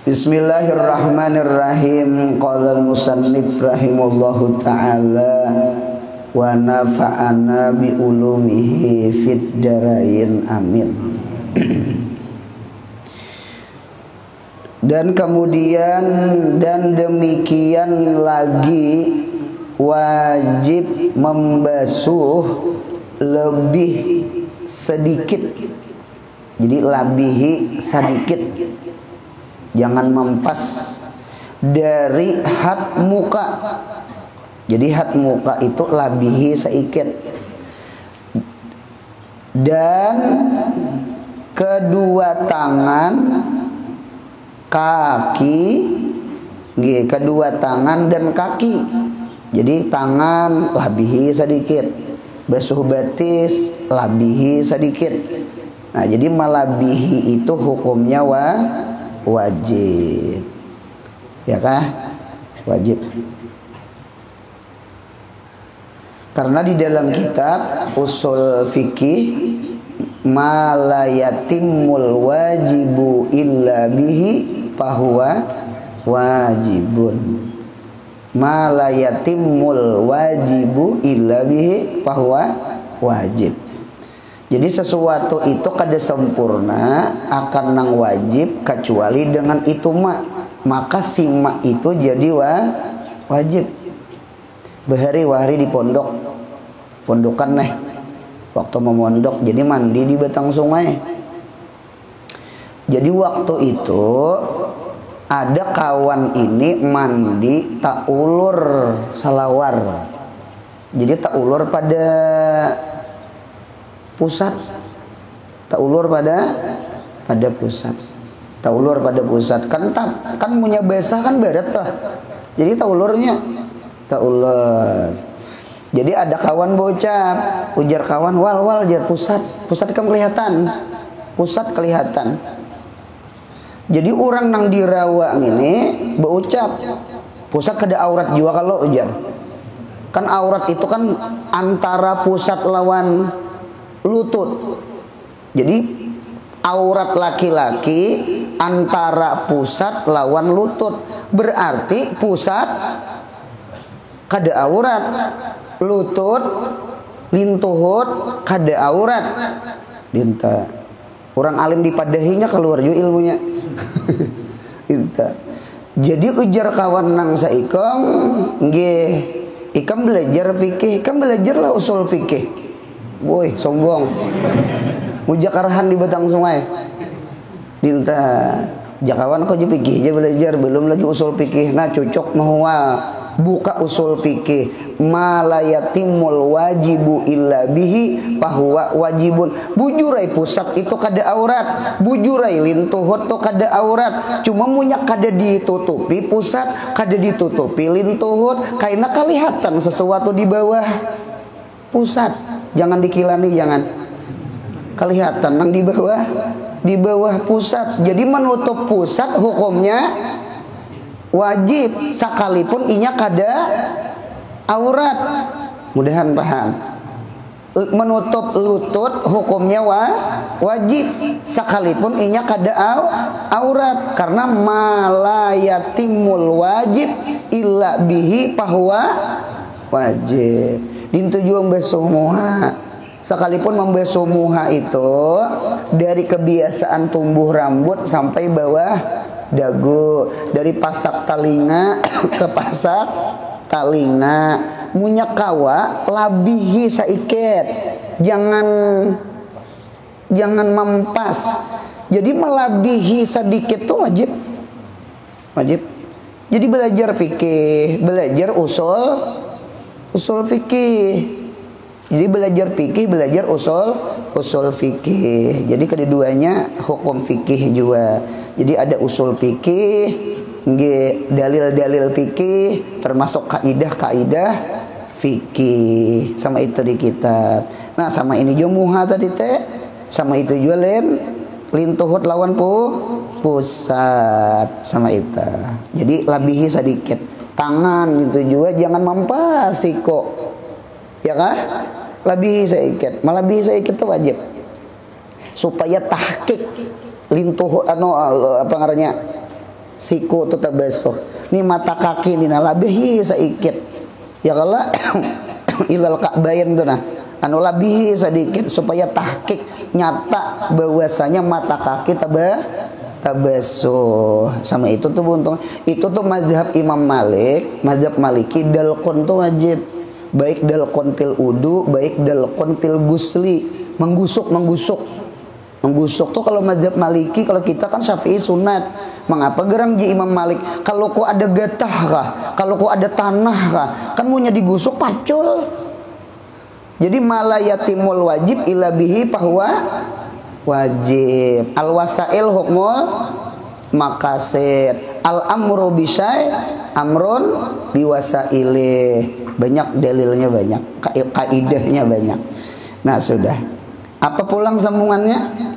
Bismillahirrahmanirrahim. Qala al-musannif rahimallahu ta'ala wa nafa'ana bi ulumihi fid darain amin. Dan kemudian dan demikian lagi wajib membasuh lebih sedikit. Jadi labihi sedikit. Jangan mempas dari hat muka. Jadi hat muka itu labihi sedikit. Dan kedua tangan, kaki, kedua tangan dan kaki. Jadi tangan labihi sedikit, basuh batis labihi sedikit. Nah, jadi malabihi itu hukumnya wajib, ya kah? Wajib. Karena di dalam kitab usul fikih ma la yatimul wajibu illa bihi fahuwa wajibun. Ma la yatimul wajibu illa bihi fahuwa wajib. Jadi sesuatu itu kada sempurna akan nang wajib kecuali dengan itu maka si itu jadi wajib. Bahari-wahari di pondokan waktu memondok jadi mandi di batang sungai. Jadi waktu itu ada kawan ini mandi tak ulur salawar. Jadi tak ulur pada pusat, tak ulur pada pusat, tak ulur pada pusat kan punya basah kan barat tuh. Jadi tak ulurnya tak ulur. Jadi ada kawan bocap, ujar kawan wal jar pusat kan kelihatan, pusat kelihatan. Jadi orang nang dirawang ini berucap pusat kada aurat juga kalau ujar. Kan aurat itu kan antara pusat lawan lutut. Jadi aurat laki-laki antara pusat lawan lutut. Berarti pusat kada aurat, lutut lintuhut kada aurat. Dinta orang alim dipadahinya keluar juga ilmunya. Dinta. Jadi ujar kawan nang saikom nggih, ikam belajar fikih, ikam belajarlah usul fikih. Woi, sombong. Mujakarahan di batang sungai. Dinta jakawan kau je fikih je belajar, belum lagi usul fikih. Nah, cocok mahwa buka usul fikih. Ma la yatimul wajibu illa bihi fahuwa wajibun. Bujurai pusat itu kada aurat, bujurai lintuhut itu kada aurat. Cuma munyak kada ditutupi pusat, kada ditutupi lintuhut, kaina kelihatan sesuatu di bawah pusat. Jangan dikilani, jangan kelihatan nang di bawah pusat. Jadi menutup pusat hukumnya wajib sekalipun inya kada aurat. Mudahan paham. Menutup lutut hukumnya wajib sekalipun inya kada aurat. Karena malayatimul wajib illa bihi fahuwa wajib. Dintu juga membasuh muha. Sekalipun membasuh muha itu dari kebiasaan tumbuh rambut sampai bawah dagu, dari pasak talinga ke pasak talinga, munyak kawa labihi saiket. Jangan mempas. Jadi melabihi sedikit tuh wajib. Jadi belajar fikih, belajar usul fikih. Jadi belajar fikih, belajar usul fikih. Jadi keduanya hukum fikih juga. Jadi ada usul fikih, dalil-dalil fikih, termasuk kaidah-kaidah fikih. Sama itu di kitab. Nah, sama ini juga muha tadi teh. Sama itu juga lintuhut lawan pusat. Sama itu. Jadi labihi sedikit. Tangan itu juga jangan mempas kok. Ya kah? Lebih sedikit. Lebih sedikit itu wajib. Supaya tahqiq lintuh apa ngarannya? siku tu tabasuh. Ni mata kaki ni labihi saikit. Ya kalau ilal ka'bain tu nah. Anu labihi sedikit supaya tahqiq nyata bahwasanya mata kaki tabasuh. Sama itu tuh buntung. Itu tuh mazhab Imam Malik, mazhab Maliki dalqon tuh wajib. Baik dalqon fil wudu, baik dalqon fil gusli. Menggusuk tuh kalau mazhab Maliki, kalau kita kan Syafi'i sunat. Mengapa geram ji Imam Malik? Kalau kok ada getah kah? Kalau kok ada tanah kah? Kan maunya digusuk pacul. Jadi malayatimul wajib illa bihi bahwa wajib. Al wasail hukmul makasid. Al amru bisyai amrun biwasailih. Banyak dalilnya, banyak kaidahnya banyak. Nah sudah. Apa pulang sambungannya?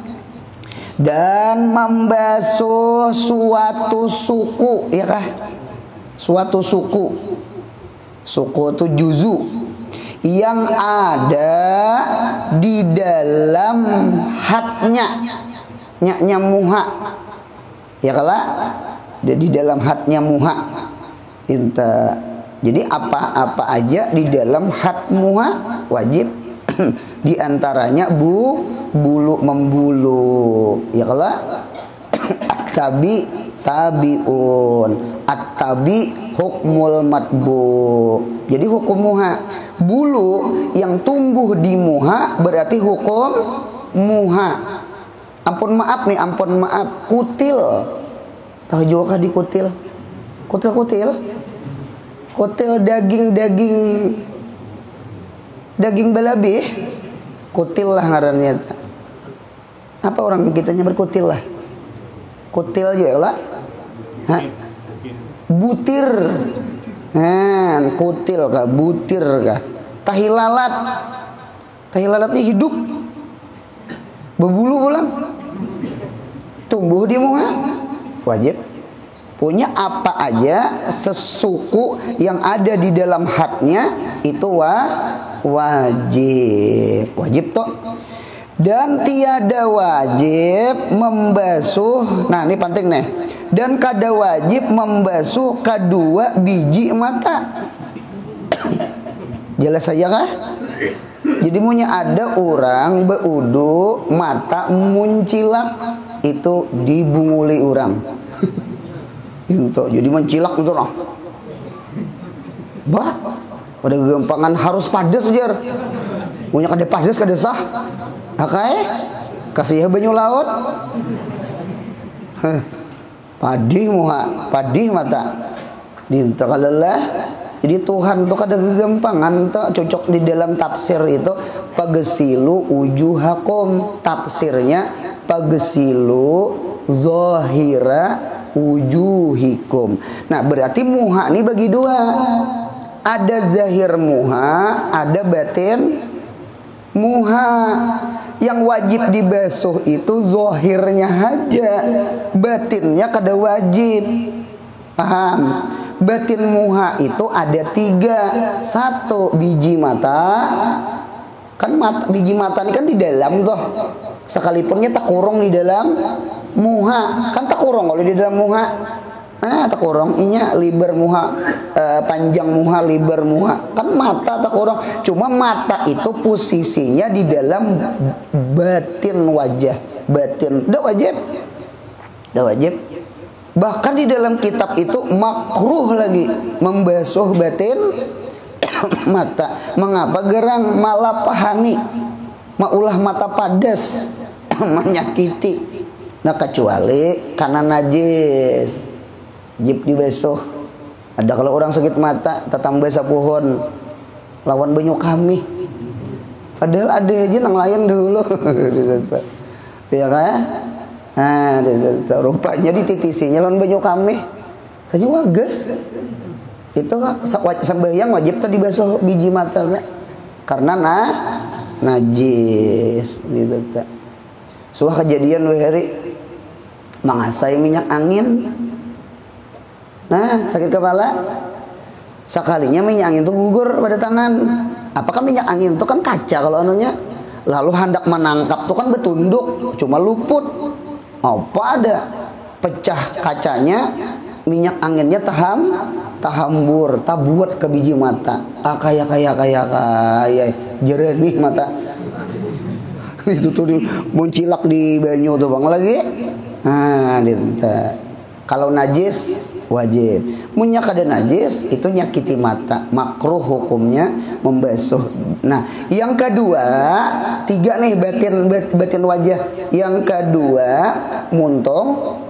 Dan membasuh suatu suku, ya kah? Suatu suku. Suku itu juzu yang ada di dalam hatnya, nyaknya muha, ya kala di dalam hatnya muha. Inta. Jadi apa-apa aja di dalam hat muha wajib. Di antaranya bulu membulu, ya kala tabiun, at-tabi hukmul matbu. Jadi hukum muha. Bulu yang tumbuh di muha berarti hukum muha. Ampun maaf, kutil. Tahu juga di kutil? Kutil daging balabih. Kutil lah ngarannya. Apa orang kitanya berkutil lah? Kutil juga lah. Butir. Kutil kah? Butir kah? Tahilalat. Tahilalatnya hidup. Berbulu pulang. Tumbuh di muka. Wajib. Punya apa aja sesuku yang ada di dalam hatnya itu wajib. Wajib toh. Dan tiada wajib membasuh. Nah ini penting nih. Dan kada wajib membasuh kedua biji mata. Jelas saja kah? Jadi punya ada orang beudu mata muncilak itu dibunguli orang. Itu jadi mencilak itu lah. Bah, pada gempangan harus padas jar. Punya kada padas kada sah. Akai kasih banyu laut. Padih mata. Dinta kalelah. Jadi Tuhan tuh kada gegampangan tuh cocok di dalam tafsir itu pagesilu wujuhakum. Tafsirnya pagesilu zahira wujuhikum. Nah berarti muha ini bagi dua. Ada zahir muha, ada batin muha. Yang wajib dibasuh itu zahirnya aja, batinnya kada wajib. Paham? Batin muha itu ada 3. 1 biji mata. Kan biji mata ini kan di dalam tuh. Sekalipunnya tak kurung di dalam muha. Kan tak kurung kalau di dalam muha. Tak kurung inya liber muha, panjang muha, liber muha. Kan mata tak kurung. Cuma mata itu posisinya di dalam batin wajah. Batin dah wajib. Bahkan di dalam kitab itu makruh lagi membasuh batin mata. Mengapa? Gerang malapahani, maulah mata padas, menyakiti. Nah kecuali karena najis wajib dibasuh. Ada kalau orang sakit mata tetang basa pohon lawan banyu kami. Padahal ada aja nang layan dulu. Ya kan? Nah, rupanya dititisinya lawan banyu kami. Saja wagas. Itu sembahyang wajib tuh dibasuh biji mata kan? Karena najis gitu tak. Suah kejadian we hari mangasai minyak angin. Nah, sakit kepala. Sekalinya minyak angin itu gugur pada tangan. Apakah minyak angin itu kan kaca kalau anunya. Lalu hendak menangkap itu kan betunduk, cuma luput. Apa ada? pecah kacanya, minyak anginnya tahambur, tabuat ke biji mata. Kaya jernih mata. Itu tuh muncilak di banyu tuh Bang lagi. Nah, kalau najis wajib. Munya kada najis itu nyakiti mata, makruh hukumnya membasuh. Nah, yang kedua, 3 nih batin wajah. Yang kedua, muntung.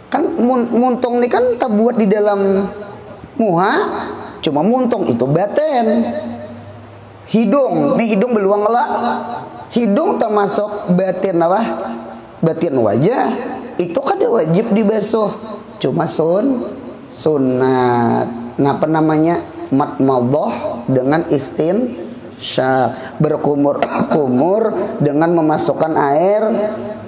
Kan muntung ini kan terbuat di dalam muha, cuma muntung itu batin. Hidung, nih hidung beluang lah. Hidung termasuk batin apa? Batin wajah. Itu kan wajib dibasuh. Cuma sunat. Nah, apa namanya? Matmadhah dengan istinsyak, berkumur-kumur dengan memasukkan air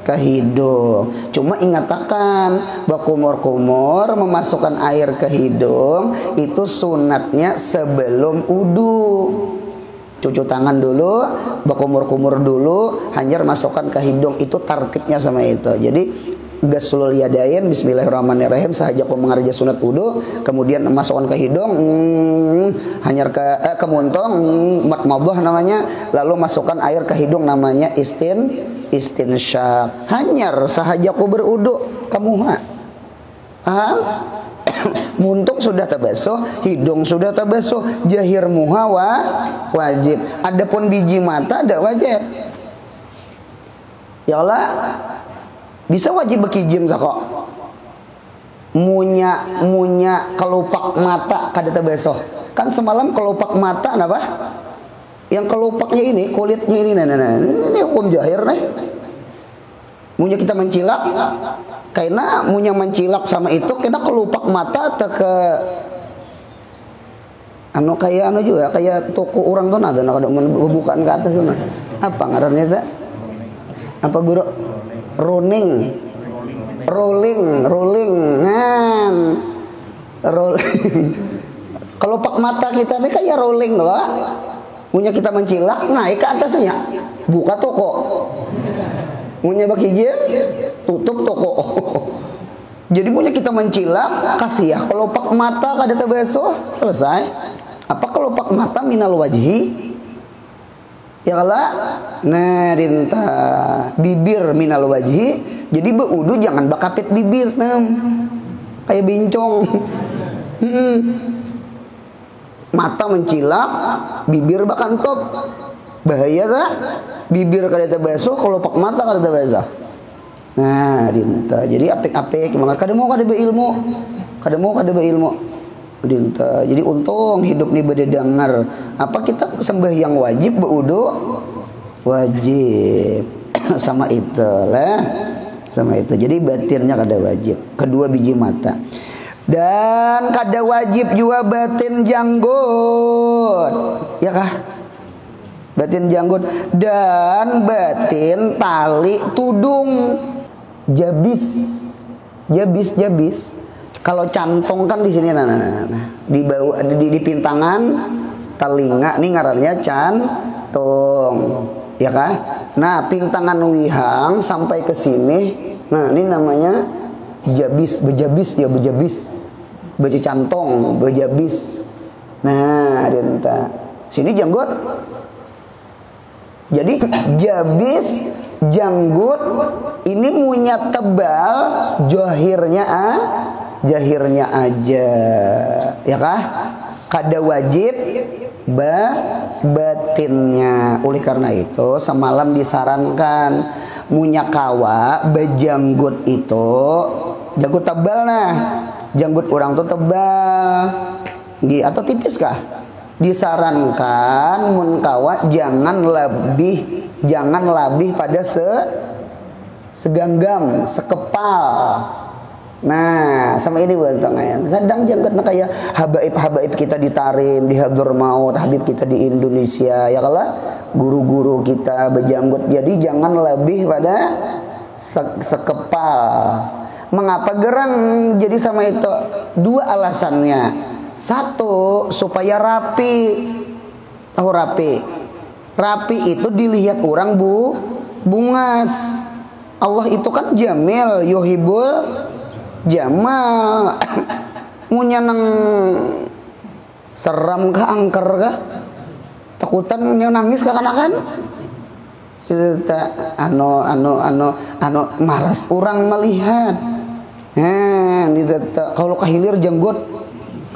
ke hidung. Cuma ingatakan, berkumur-kumur memasukkan air ke hidung itu sunatnya sebelum wudu. Cuci tangan dulu, berkumur-kumur dulu, hanyar masukkan ke hidung. Itu tartibnya sama itu. Jadi gaslul yadain, bismillahirrahmanirrahim, sahaja kau mengerja sunat wudu, kemudian masukkan ke hidung, hanyar ke muntung, matmadhah namanya, lalu masukkan air ke hidung namanya istinsyak. Hanyar sahaja kau berwudu kamu paham? Muntung sudah terbasuh, hidung sudah terbasuh, jahir muha wajib. Adapun biji mata ada wajib. Ya Allah, bisa wajib bekijim kok. Munya kelopak mata kada terbasuh. Kan semalam kelopak mata apa? Yang kelopaknya ini, kulitnya ini, ini hukum jahir nih. Munya kita mencilak, karena munya mencilak sama itu, kena kelopak mata atau ke kayak juga, kayak toko orang tuh ada bukaan ke atas tuh. Apa ngarannya itu? Apa guru? Rolling, kelopak mata kita ini kayak rolling loh. Punya kita mencilak, naik ke atasnya, buka toko. Punya bakijim, tutup toko. Jadi punya kita mencilak, kasih ya kelopak mata kada terbasuh, selesai. Apa kelopak mata minal wajhi? Ya Allah, nah rinta bibir minal wajhi. Jadi berwudu jangan bakapit bibir, kayak bencong. Mata mencilak, bibir bakantop, bahaya tak? Bibir kada terbasuh, kelopak mata kada terbasuh. Nah rinta. Jadi apik-apik, kada mau kada berilmu, Dinta. Jadi untung hidup nih beda dengar. Apa kita sembahyang wajib berwudu? Wajib. Sama itu lah. Sama itu. Jadi batinnya kada wajib. Kedua biji mata. Dan kada wajib juga batin janggut. Ya kah? Batin janggut dan batin tali tudung. Jabis. Kalau cantong kan di sini, di bawah, di pintangan telinga, nih ngarannya cantung, ya kan? Nah, pintangan wihang sampai ke sini, nah ini namanya bejabis, baju cantong, bejabis. Nah, denta, sini janggut. Jadi jabis, janggut, ini munya tebal, jahirnya aja, ya kah? Kada wajib batinnya. Oleh karena itu semalam disarankan munya kawa bejanggut itu janggut tebal, nah janggut orang tuh tebal atau tipis kah? Disarankan mun kawa jangan lebih pada segenggam, sekepal. Nah, sama ini buat tangan. Kadang janggut kayak habaib kita di Tarim, di Hadramaut, habib kita di Indonesia, ya kalau guru-guru kita berjanggut. Jadi jangan lebih pada sekepal. Mengapa gerang? Jadi sama itu dua alasannya. Satu, supaya rapi. Tahu rapi? Rapi itu dilihat orang bungas. Allah itu kan jamil, yuhibul jamal. Munya nang seram kah, angker kah, takutan munya nangis kekanakan. Itu maras orang melihat. Kalau kahilir jenggot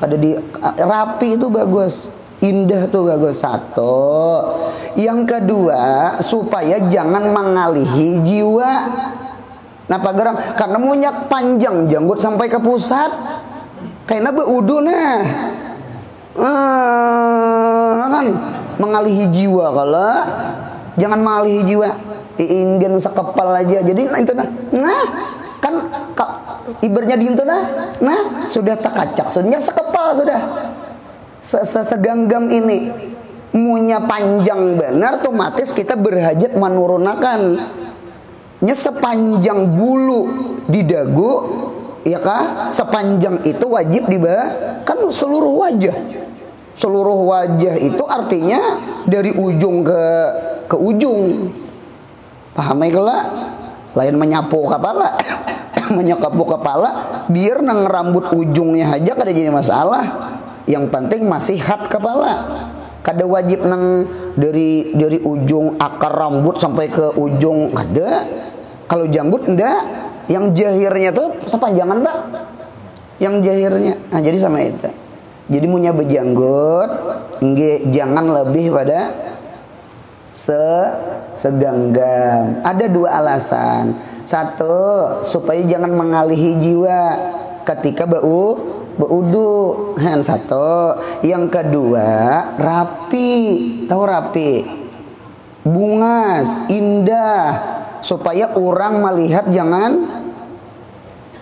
ada di rapi itu bagus, indah tuh bagus. Satu. Yang kedua, supaya jangan mengalihi jiwa. Napa geram? Karena munyak panjang janggut sampai ke pusat. Kayaknya beudu nah. Kan mengalihi jiwa. Kalau jangan mengalihi jiwa, diingin sekepal aja. Jadi itu nah kan ibarnya di itu nah sudah terkacak, sudah sekepal, sudah segenggam ini munya panjang benar, otomatis kita berhajat menurunkan nya sepanjang bulu di dagu, ya kah? Sepanjang itu wajib kan seluruh wajah. Seluruh wajah itu artinya dari ujung ke ujung. Paham ya kala? Lain menyapu kepala, menyapu kepala, biar nang rambut ujungnya aja kada jadi masalah. Yang penting masih hat kepala. Kada wajib nang dari ujung akar rambut sampai ke ujung kada. Kalau janggut enggak, yang jahirnya tuh sepanjangan enggak? Yang jahirnya. Nah, jadi sama itu. Jadi punya bejanggut, jangan lebih pada segenggam. Ada dua alasan. Satu, supaya jangan mengalihi jiwa ketika beudu. Satu. Yang kedua, rapi. Tahu rapi? Bungas, indah, supaya orang melihat jangan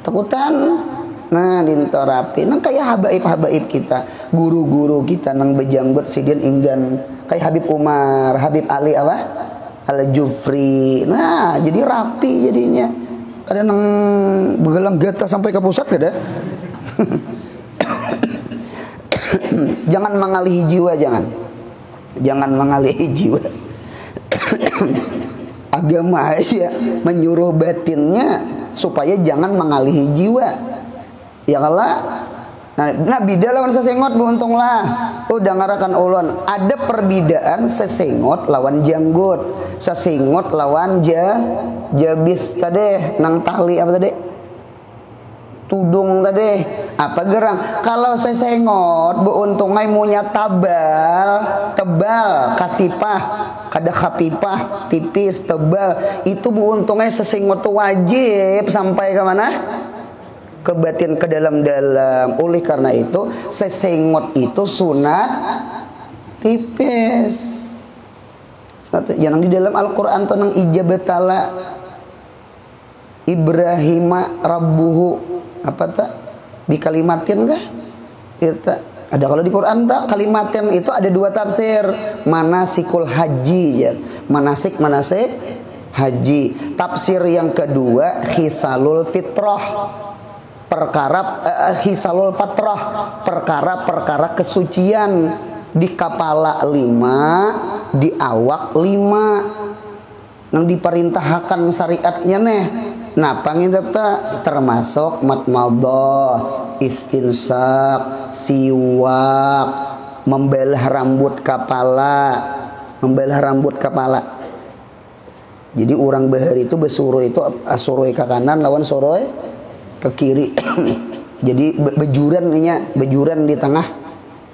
takutan. Nah, dinto rapi. Nah, kayak habaib kita, guru-guru kita nang bejanggut sidin inggan kayak Habib Umar, Habib Ali apa? Al-Jufri. Nah, jadi rapi jadinya. Kada nang begelang gata sampai ke pusat kada. Jangan mengalihi jiwa, jangan mengalihi jiwa. Agama aja menyuruh batinnya supaya jangan mengalihi jiwa. Ya kalah. Nah bida lawan sesengot buntung lah. Udah ngarakan ulun. Ada perbedaan sesengot lawan janggut, sesengot lawan jabis tadi, nang tali apa tadi? Tudung tadi. Apa gerang? Kalau sesengot beuntungai munya tebal, kasipah, kada khapipah, tipis, tebal. Itu beuntungai sesengot tuh wajib sampai ke mana? Ke batin, ke dalam-dalam. Oleh karena itu sesengot itu sunat tipis. Jangan di dalam Al-Quran tentang ijabatala Ibrahima Rabbuhu apa tak bikalimatin kah? Itu ada kalau di Quran tak kalimatin itu ada dua tafsir. Manasikul haji ya. Manasik haji. Tafsir yang kedua khisalul fitrah. Hisalul fatrah, perkara kesucian. Di kepala 5, di awak 5. Nang diperintahkan syariatnya neh. Nah, pangintepta termasuk matmadah, istinsak, siwak, membelah rambut kepala. Jadi orang bahari itu besuruh itu asuruh ke kanan lawan suruh ke kiri. Jadi bejuran di tengah.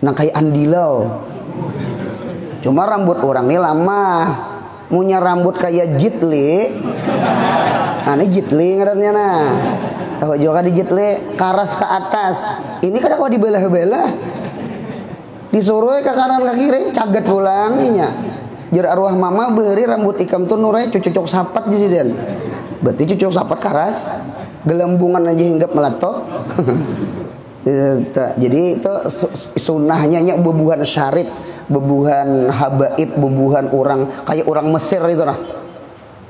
Nah kayak andilau. Cuma rambut orang ini lama. Punya rambut kayak jitli. Nah ini jitli ngarannya nah. Tahu juga di jitli karas ke atas. Ini kadang kau dibelah-belah. Disuruh ke kanan ke kiri cagat pulanginya. Jar arwah mama beri rambut ikam tuh nurai cucuk sapat di sini. Berarti cucuk sapat karas. Gelembungan aja hingga meletok. Jadi itu sunnahnya bebuhan syarif, bebuhan habaib, bebuhan orang kayak orang Mesir itu nah.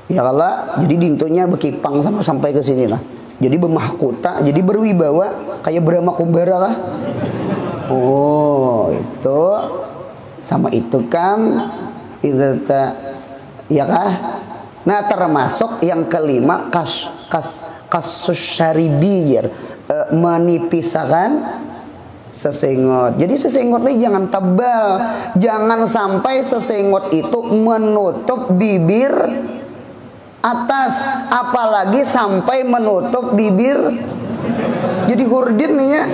Ya Allah, jadi dintunya bekipang sampai ke sini lah. Jadi bermahkota, jadi berwibawa kayak Brahma Kumbara lah. Oh, itu sama itu kan itu ya kah? Nah termasuk yang kelima kasus syaribiyir, menipiskan sesengot. Jadi sesengot ini jangan tebal, jangan sampai sesengot itu menutup bibir atas, apalagi sampai menutup bibir. Jadi hurdin nih ya,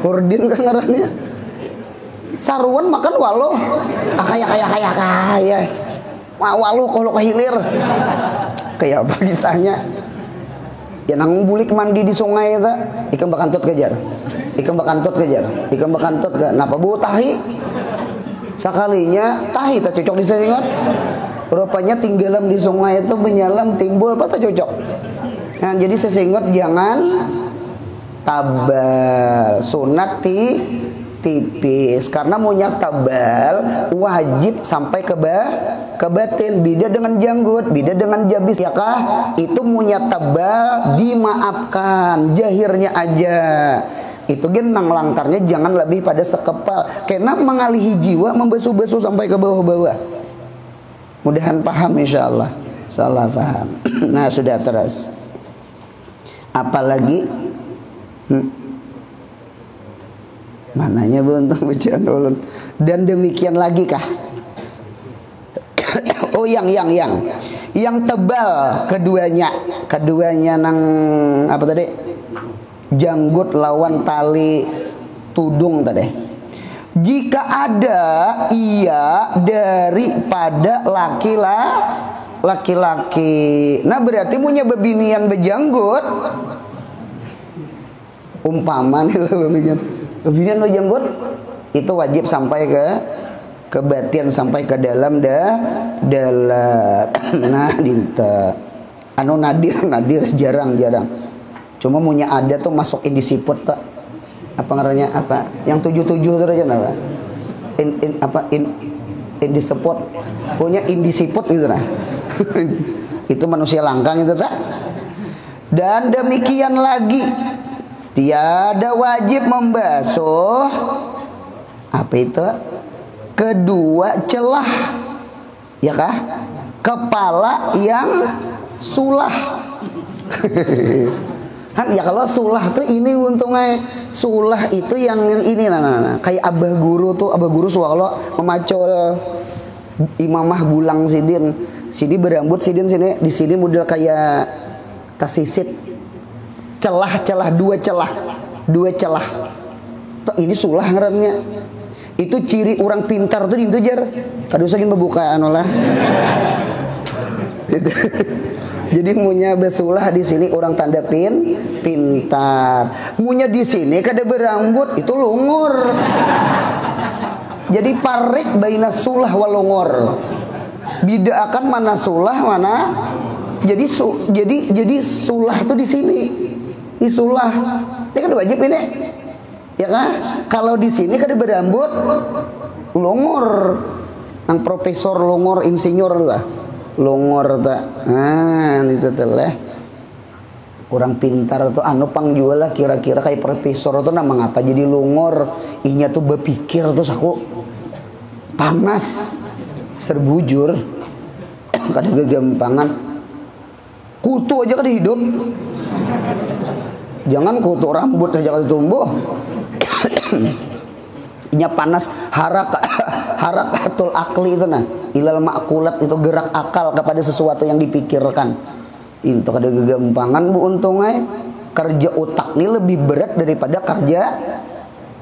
hurdin kan ngarannya. Saruan makan waluh, kaya. Waluh kalau kehilir, kayak apa kisahnya? Ya nanggung bulik mandi di sungai itu, ikan bakantut kejar, ikan bakantut ke, napa bu tahi? Sekalinya tahi tak cocok di sesengot. Rupanya tinggalan di sungai itu menyelam timbul apa tak cocok. Nah jadi sesengot jangan tabal, sunat tipis, karena munyak tabal wajib sampai ke batin. Beda dengan janggut, beda dengan jabis ya kah? Itu munyak tabal dimaafkan, jahirnya aja. Itu gen nang langkarnya jangan lebih pada sekepal, karena mengalihi jiwa, membesu-besu sampai ke bawah-bawah. Mudahan paham insyaallah. Salah paham. Nah sudah terus. Apalagi mananya buntung bacaan ulun. Dan demikian lagi kah? Oh yang tebal keduanya nang apa tadi? Janggut lawan tali tudung tadi. Jika ada ia daripada laki-laki, nah berarti punya bebinian bejanggut. Umpama nih lo bebinian bejanggut itu wajib sampai ke batin, sampai ke dalam dalam. Nah dinta anu nadir jarang. Cuma punya ada tuh masukin di siput tak. Apa ngarannya apa? Yang 77 itu aja apa? Indisiput. Punya indisiput gitu nah. Itu manusia langkang itu tak? Dan demikian lagi tiada wajib membasuh apa itu? Kedua celah. Ya kah? Kepala yang sulah. Kan ya kalau sulah tuh ini untungnya sulah itu yang ini nah. Kayak abah guru suwalo memacol imamah bulang sidin berambut sidin sini di sini model kayak tasisit celah dua celah tuh ini sulah ngarannya. Itu ciri orang pintar tuh itu jar kadusakin pembukaan olah. Jadi munya besulah di sini orang tanda pintar. Munya di sini kada berambut itu lungur. Jadi parik baina sulah wal lungur. Bedakan mana sulah mana. Jadi sulah tuh di sini. Di sulah. Ini kan wajib ini. Ya kan? Kalau di sini kada berambut lungur. Ang profesor lungur insinyur lah. Longor tak, itu telah orang pintar tuh anu pangjual lah kira-kira kayak profesor tuh nama ngapa jadi longor, inya tuh berpikir tuh aku panas, serbujur, kada gagampangan, kutu aja kada hidup, jangan kutu rambut aja kada tumbuh, inya panas harakatul akli itu nah. Ilal makulat itu gerak akal kepada sesuatu yang dipikirkan. Itu kada gagampangan bu untungnya kerja otak ini lebih berat daripada kerja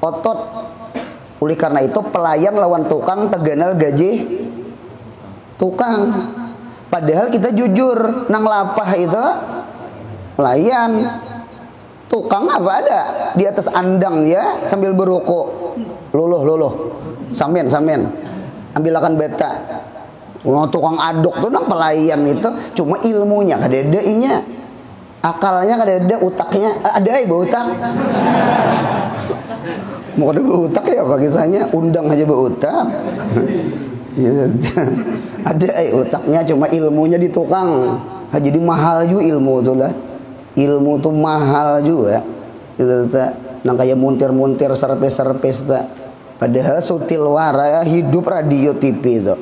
otot. Oleh karena itu pelayan lawan tukang teganal gaji tukang. Padahal kita jujur nang lapah itu pelayan. Tukang apa ada di atas andang ya sambil berukuk. Luluh. Samen. Ambilakan beta. Tukang aduk tuh nang pelayan itu cuma ilmunya kadeda inya. Akalnya kadeda, utaknya ada beutak. Mau ada beutak ya apa kisahnya? Undang aja beutak. Ada utaknya cuma ilmunya di tukang. Jadi mahal juga ilmu tuh lah. Ilmu tuh mahal juga. Itu nang kayak muntir-muntir serpes tak. Padahal sutil wara hidup radio TV itu.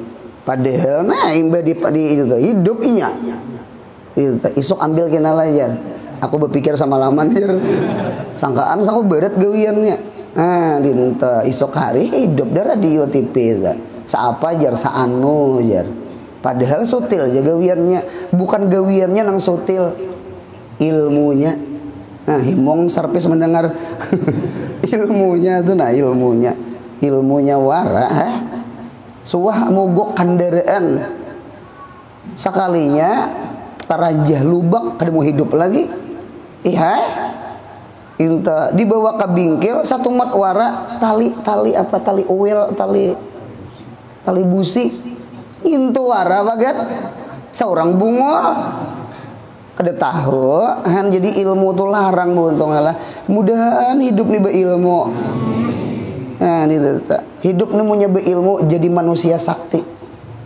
Padahal nah imba di itu tuh hidup inya. Itu isuk ambil kenal aja. Aku berpikir sama laman hier. Sangkaan aku berat gawiannya. Nah, dinta isuk hari hidup di radio TV ta. Saapa jar saanu jar. Padahal sutil aja gawiannya. Bukan gawiannya nang sutil. Ilmunya. Nah, himong sarpis mendengar ilmunya tuh nah ilmunya wara suah mogok kendaraan sekalinya tarajah lubak kada mau hidup lagi inta dibawa ke bingkil satu mat wara tali uil tali busi intu wara bagat seorang bunga kada tahu han jadi ilmu tuh larang buntong lah mudahan hidup nih beilmu. Nah, hidup nih mau nyoba ilmu jadi manusia sakti.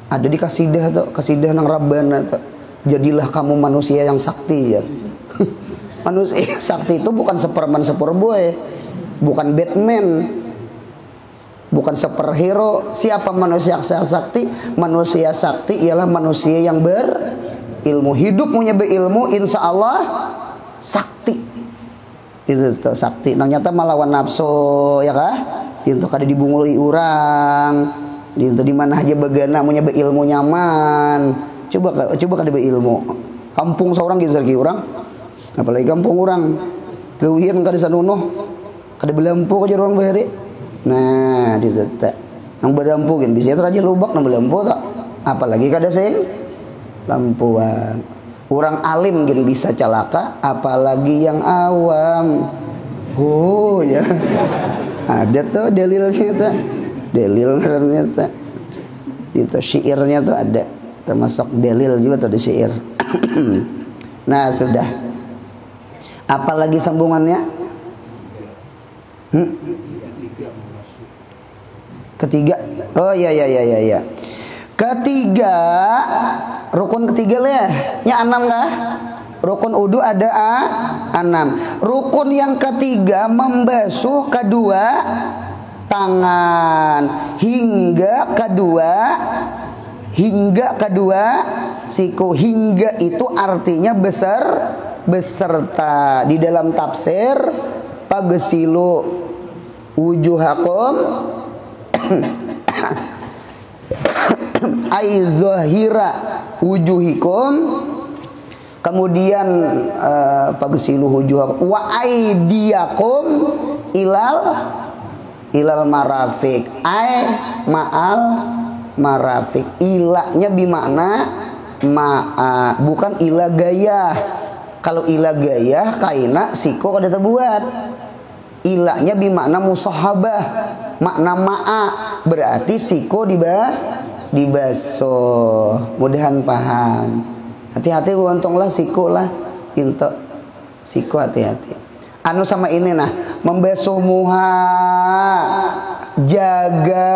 Ada di kasidah nang Rabbana tuh. Jadilah kamu manusia yang sakti ya. Manusia sakti itu bukan Superman Superboy, bukan Batman, bukan superhero. Siapa manusia sakti? Manusia sakti ialah manusia yang berilmu. Hidup mau nyoba ilmu, insya Allah sakti. Itu tuh sakti. Nah nyata melawan nafsu ya kah? Itu kada dibunguli orang. Itu di mana aja bagana mau nyoba ilmu nyaman. Coba kada ilmu. Kampung seorang gitu orang. Apalagi kampung orang. Gawian kada sanunuh. Kada belampu aja orang bahari. Nah, itu tak. Nang belampu kan bisa aja lubak nang belampu tak. Apalagi kada sing lampuan. Orang alim gin bisa celaka, apalagi yang awam. Oh ya, ada tuh dalilnya tuh, dalilnya tuh, itu syairnya tuh ada, termasuk dalil juga tuh di syair. Nah sudah, apalagi sambungannya? Ketiga, oh ya. Ketiga, rukun ketiga lah ya 6 kah? Rukun wudu ada 6. Rukun yang ketiga membasuh kedua tangan hingga kedua siku. Hingga itu artinya beserta. Di dalam tafsir pagesilu wujuhakum ai zahira wujuhikum, kemudian pagsilu wujuhakum wa aidiyakum ilal marafiq ai ma'al marafiq. Ilahnya bimakna ma'a, bukan ilah gaya. Kalau ilah gaya kaina siko kada terbuat. Ilahnya bimakna musahabah, makna ma'a, berarti siko dibasuh. Mudahan paham. Hati-hati untunglah siko lah pintu siko hati-hati. Anu sama ini nah, membasuh muha, jaga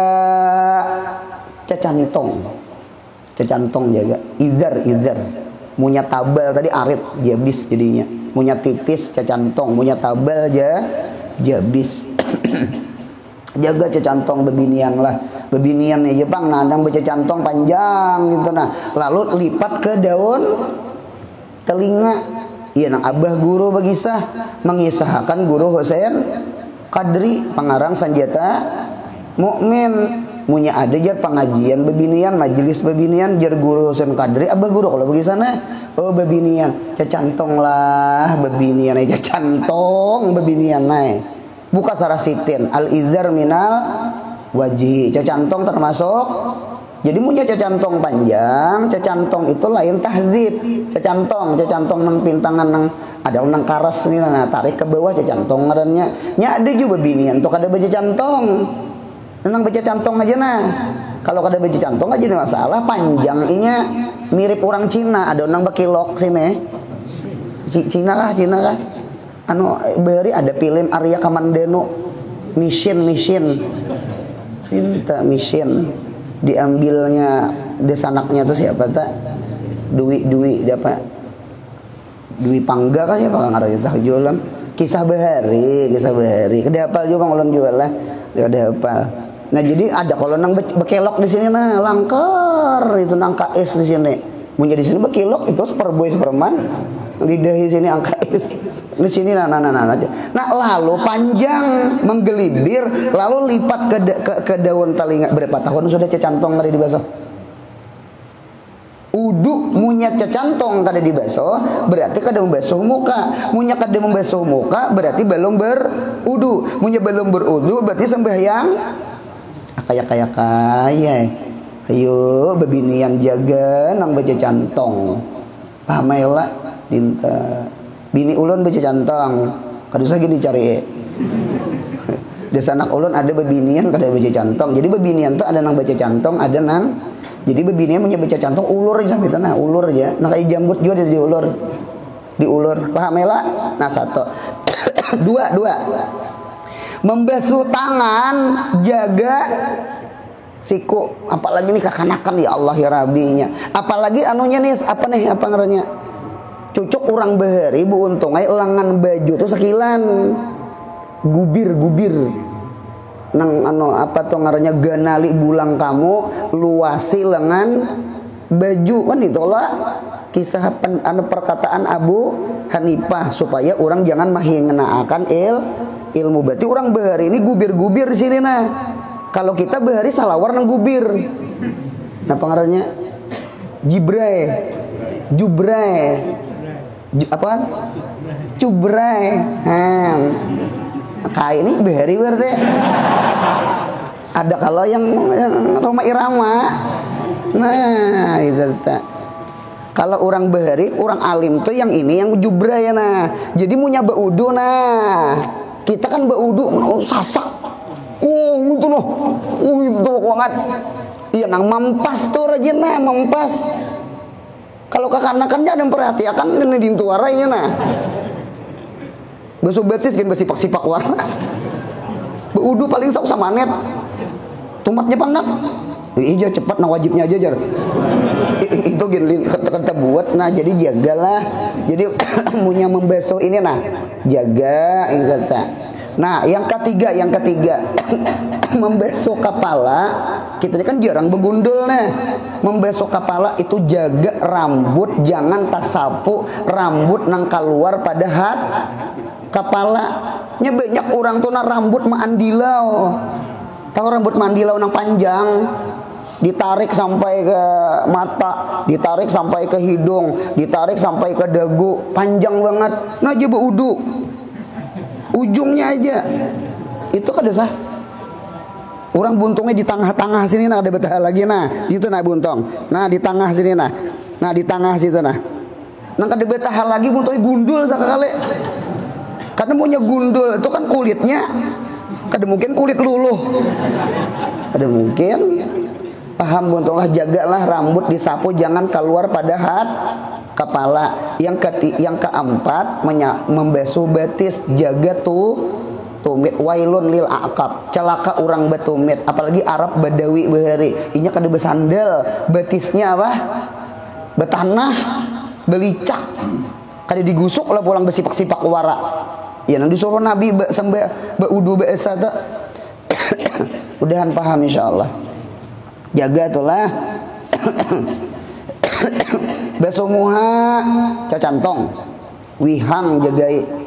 cecantong jaga izar munya tabal tadi arit jabis jadinya, munya tipis cecantong, munya tabal jabis. Jaga cecantong bebinian lah. Bebinian nih Jepang nadang bececantong panjang gitu nah. Lalu lipat ke daun telinga. Iya nang abah guru begisah mengisahkan guru Husain Qadri pengarang Sanjata Mukmin. Munya ada jar pengajian bebinian, majelis bebinian jar guru Husain Qadri abah guru kalau begisana. Oh bebinian cecantong lah bebinian aja cecantong bebinian naik. Buka sarasitin al-izar minal wajhi. Cecantong termasuk. Jadi punya cecantong panjang. Cecantong itu lain tahzib. Cecantong nang pintangan nang ada nang karas nih nah tarik ke bawah cecantong ngarannya. Nya ada juga binian tuh kada baca cantong. Nang baca cantong aja nah. Kalau kada baca cantong aja masalah panjang inya mirip orang Cina. Ada nang bakilok sini. Cina kah? Anu beri ada film Arya Kamandeno mission diambilnya desanaknya tuh siapa tak Dwi dapat Dwi Pangga kah siapa ngaranya tahu jualan kisah bahari kada hafal juga ulun jual lah kada hafal Nah jadi ada kalau nang bekelok di sini nah langkar itu nang KS di sini. Punya di sini bekelok itu superboy superman. Di dahi sini angka is. Di sini nah aja. Nah lalu panjang menggelibir lalu lipat ke daun telinga. Berapa tahun sudah cecantong tadi dibasuh? Udu munya cecantong kada dibasuh berarti kada membasuh muka. Munya kada membasuh muka berarti belum berudu. Munya belum berudu berarti sembahyang kaya. Ayo bebinian jaga nang baca cantong. Pamela dinta. Bini ulun baca cantong. Kada usah gini cari. Desa anak ulun ada bebinian kada baca cantong. Jadi bebinian tuh ada nang baca cantong, ada nang jadi bebinian punya baca cantong ulur aja sampai tanah, ulur aja. Nah kayak jambut juga di ulur. Diulur. Pamela? Nah satu. dua. Membasuh tangan jaga siku, apalagi nih kakanakan ya Allah ya Rabinya. Apalagi anunya nih apa ngarannya? Cucuk orang bahari bu untung ay lengan baju tuh sekilan gubir. Nang apa tuh ngarannya ganali bulang kamu luasi lengan baju kan itulah kisah perkataan Abu Hanifah supaya orang jangan mahingenaakan ilmu. Berarti orang bahari ini gubir di sini nah. Kalau kita bahari salawar nang gubir. Nah pengarangnya jubrai. Apaan? Cubrai. Kayak ini bahari berarti. Ada kalau yang Roma Irama. Nah itu tak. Kalau orang bahari, orang alim tuh yang ini yang jubrai ya nah. Jadi munya baudu nah. Kita kan baudu sasak. Gitu loh. Gitu banget. Iya nang mampas tuh rajin nah mampas. Kalau kakanakan jangan perhatikan ini dintuaranya nah. Basuh betis kan basipak-sipak warna. Beudu paling sok sama net. Tumatnya pandak. Iya cepat nah wajibnya aja jar. Itu gini kata buat nah jadi jagalah. Jadi punya membasuh ini nah. Jaga ini kata. Nah yang ketiga membasuh kepala. Kita ini kan jarang begundul nah. Membasuh kepala itu jaga rambut jangan tasapu rambut nang keluar pada kepala. Nya banyak orang tuh nah rambut mandilau. Tahu rambut mandilau nang panjang ditarik sampai ke mata, ditarik sampai ke hidung, ditarik sampai ke dagu, panjang banget. Nah coba ujungnya aja itu kada sah. Orang buntungnya di tengah-tengah sini nah ada betah lagi nah itu nah buntung. Nah di tengah sini nah di tengah situ nah kada betah lagi buntungnya gundul sekali. Karena punya gundul itu kan kulitnya kada mungkin kulit luluh. Kada mungkin. Paham buntunglah jagalah rambut disapu jangan keluar pada kepala. Yang keempat membasuh betis jaga tumit wailun lil aqab celaka orang betumit apalagi Arab Badawi bahari inya kada besandal betisnya apa betanah belicak kada digusuk lah pulang besipak-sipak wara ya nang disuruh Nabi sampai beudu baesa ta udahan paham insyaallah jaga itulah basuh muha cacantong wihang jagai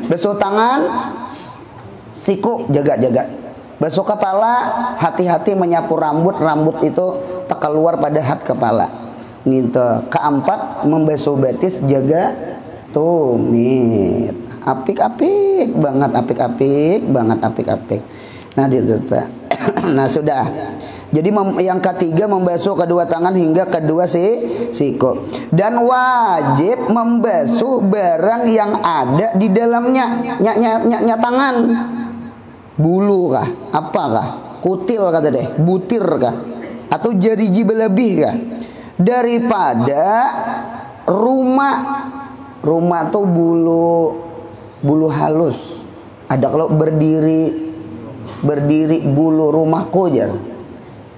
basuh tangan siku jaga basuh kepala hati-hati menyapu rambut itu tak keluar pada kepala gitu. Keempat membasuh betis jaga tumit apik banget nah itu nah sudah. Jadi yang ketiga membasuh kedua tangan hingga kedua siku dan wajib membasuh barang yang ada di dalamnya nya tangan bulu kah apakah kutil kata deh butir kah atau jariji berlebih kah daripada rumah tuh bulu halus ada kalau berdiri bulu rumahku jar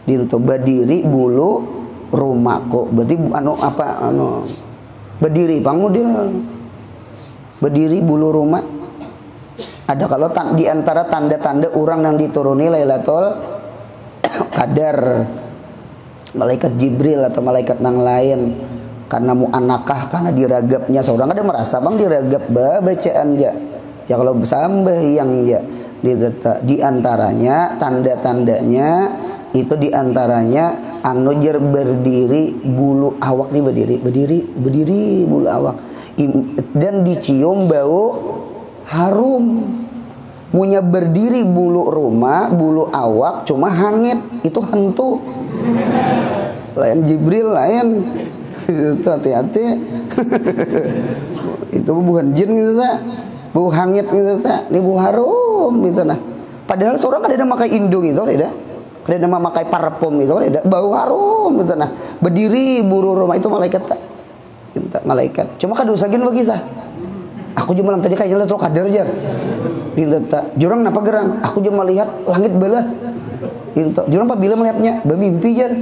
dinto berdiri bulu rumahku berarti berdiri pangudil berdiri bulu rumah Ada kalau di antara tanda-tanda orang yang dituruni Lailatul Qadar, malaikat Jibril atau malaikat nang lain karena mu anakah karena diragapnya seorang ada merasa bang diragap bacaan ya kalau sampai yang ya di antaranya tanda-tandanya itu di antaranya anu jer berdiri bulu awak nih berdiri bulu awak dan dicium bau harum. Munya berdiri bulu rumah bulu awak cuma hangit itu hantu lain Jibril lain itu hati-hati itu bukan jin gitu tak bau hangit gitu tak ini bau harum gitu nah padahal seorang kan ada makai indung itu ada memakai parfum itu ada bau harum gitu nah berdiri bulu rumah itu malaikat tak malaikat cuma kan usagin bagi sah aku cuma malam tadi kayaknya Lailatul Qadar aja tak jurang napa gerang aku cuma lihat langit belah jurang apabila melihatnya bermimpi jar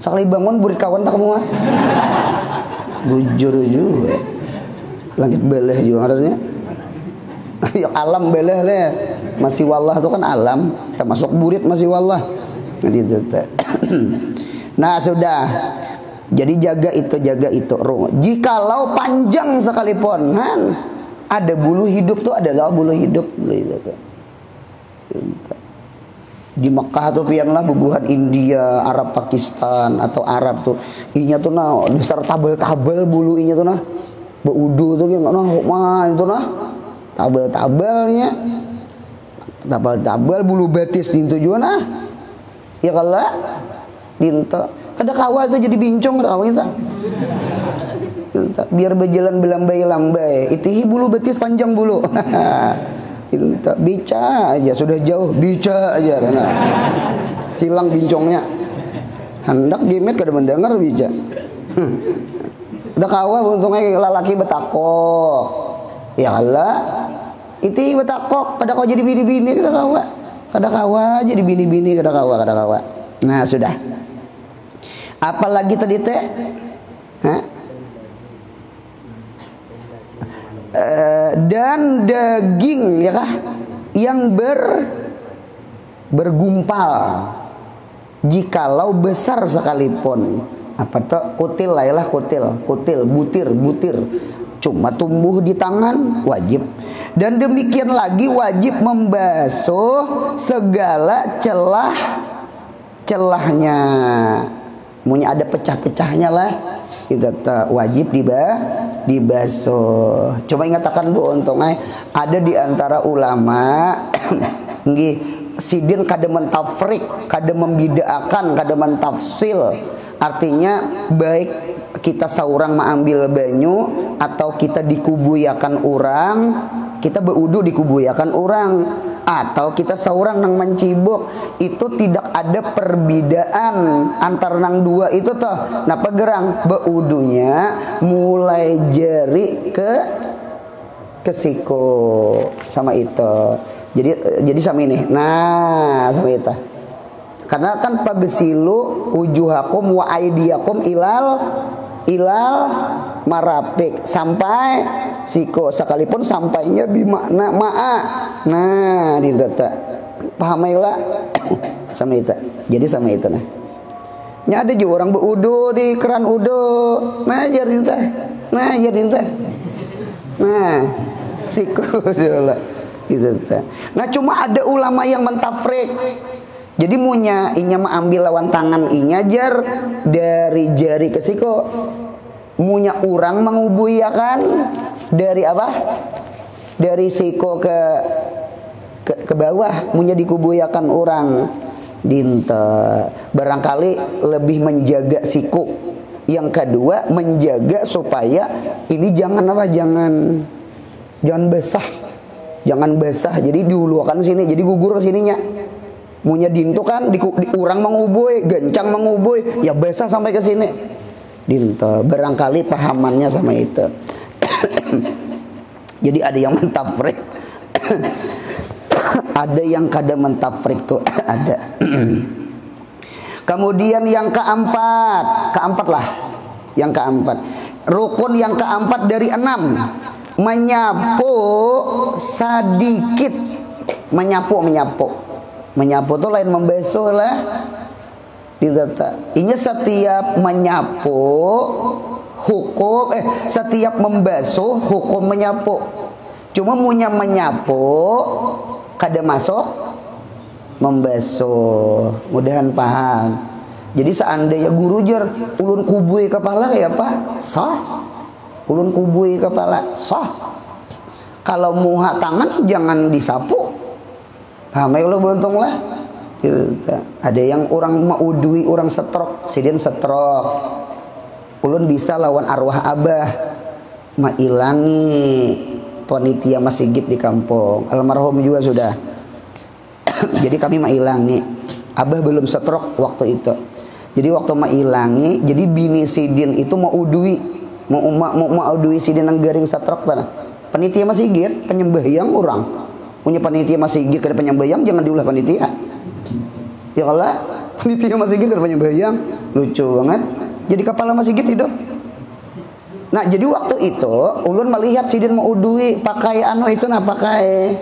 sekali bangun beri kawan tak kamu bujur juga langit belah juga artinya ya alam belah lah masih wallah itu kan alam termasuk burit masih wallah gitu nah sudah jadi jaga itu jikalau panjang sekalipun kan ada bulu hidup tuh adalah bulu hidup di Mekah tuh pianlah bubuhan India, Arab, Pakistan atau Arab tuh inya tuh nah besar tabel bulu inya tuh nah beudu tuh yang nah itu nah tabel bulu betis dintu juga nah ya kalau dintu kada kawa itu jadi bincong kada kawa kita biar berjalan belambai-lambai itihi bulu betis panjang bulu itu tak bica aja sudah jauh bica aja nah. Hilang bincongnya hendak gemet kada mendengar bica udah kawa untungnya lalaki betakok ya Allah itihi betakok kada kau jadi bini-bini kada kawa jadi bini-bini kada kawa nah sudah apalagi tadi teh dan daging ya kah yang bergumpal jikalau besar sekalipun apa tuh kutil lah kutil butir cuma tumbuh di tangan wajib dan demikian lagi wajib membasuh segala celahnya punya ada pecah-pecahnya lah itu wajib dibasuh. Coba ingatakan bu untungnya ada di antara ulama nggih sidin kada mentafrik, kada membidaakan, kada mentafsil. Artinya baik kita seorang mengambil banyu atau kita dikubuyakan orang, kita beudu dikubuyakan orang atau kita seorang nang mencibuk itu tidak ada perbedaan antar nang dua itu toh napa gerang beudunya mulai jari ke siku sama itu jadi sama ini nah sama itu karena kan pagesilu ujuhakum wa aidiakum ilal marapik sampai siko sekalipun sampainya bimakna ma'a nah di data paham lah sama itu jadi sama itu nah nya ada juga orang beudu di keran udu nah jadi teh nah siko dulu gitu teh nah cuma ada ulama yang mentafrik jadi munya inya ambil lawan tangan inya jar dari jari ke siko munya orang mengubuyakan dari apa? Dari siko ke bawah munya dikubuyakan orang dinta barangkali lebih menjaga siku. Yang kedua menjaga supaya ini jangan basah. Jangan basah. Jadi diuluakan sini jadi gugur sininya. Munya dintu kan di urang mengubui, gancang mengubui, ya basah sampai ke sini. Dinto barangkali pahamannya sama itu. Jadi ada yang mentafrik. Ada yang kada mentafrik tuh ada. Kemudian yang keempat lah. Yang keempat. Rukun yang keempat dari 6. menyapu sedikit. Menyapu itu lain membasuh lah. Ini setiap menyapu hukum setiap membasuh hukum menyapu. Cuma punya menyapu kada masuk membasuh. Mudahan paham. Jadi seandainya guru jer ulun kubui kepala ya Pak, sah. Ulun kubui kepala sah. Kalau muha tangan jangan disapu. Paham ya lo buntung lah. Gitu. Ada yang orang maudui orang setrok, sidin setrok. Ulun bisa lawan arwah abah mailangi panitia masjid di kampung. Almarhum juga sudah. Jadi kami mailangi. Abah belum setrok waktu itu. Jadi waktu mailangi, jadi bini sidin itu mau udui sidin yang garing setrok tanah. Panitia masjid, penyembahyang orang. Punya panitia masjid kada penyembahyang jangan diulah panitia. Ya kalau panitia masjid kada penyembahyang, lucu banget. Jadi kepala masjid hidup. Nah jadi waktu itu ulun melihat sidin mau udui pakai itu pakai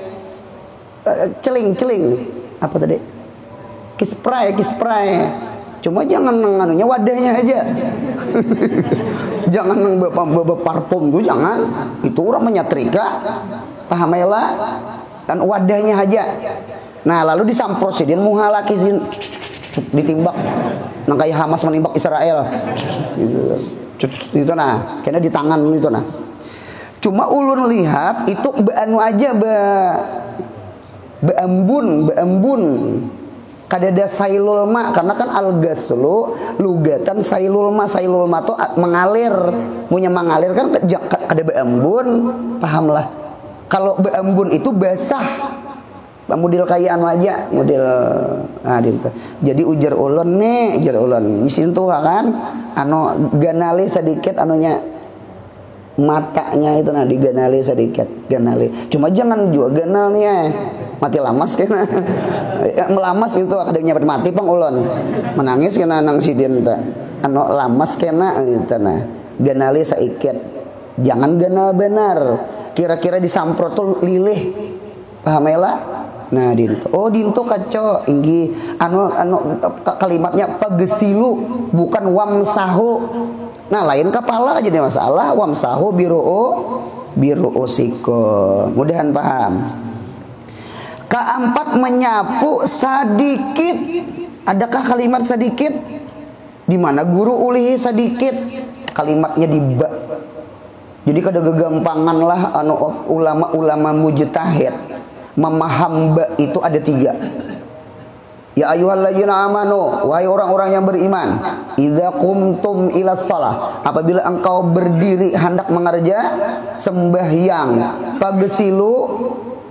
celing apa tadi kispray. Cuma jangan nganunya wadahnya aja. Jangan parfum tuh jangan. Itu orang menyetrika. Paham ya lah? Dan wadahnya aja. Nah lalu disamprot sidin muha laki sidin ditimbak. Nang kayak Hamas menimbak Israel. Itu nah, kena di tangan itu nah. Cuma ulun lihat itu beanu aja beembun. Kadada sailul ma karena kan al-ghaslu lugatan sailul ma tuh mengalir. Punya mengalir kan kada beembun, pahamlah. Kalau beembun itu basah. Model kayak aja, model gitu. Jadi ujar ulun misin tuh kan ganali sedikit anunya matanya itu diganali sedikit, ganali. Cuma jangan juga ganal nih ya. Mati lamas kena. Melamas itu kada nyampe mati pang ulun. Menangis kena nang sidin teh. Lamas kena gitu nah. Ganali sedikit. Jangan ganal benar. Kira-kira disamprot tuh lilih. Paham ya lah? Nah dinto kaco inggi kalimatnya pagesilu bukan wamsahu. Nah lain kepala aja nih masalah wamsahu biru usiko. Mudahan paham. Keempat menyapu sedikit. Adakah kalimat sedikit? Di mana guru ulihi sedikit? Kalimatnya di ba. Jadi kada gegampangan lah ulama mujtahid. Memaham ba itu ada 3. Ya ayyuhalladzina amanu, wahai orang-orang yang beriman, idza qumtum ilas shalah, apabila engkau berdiri hendak mengerja sembahyang,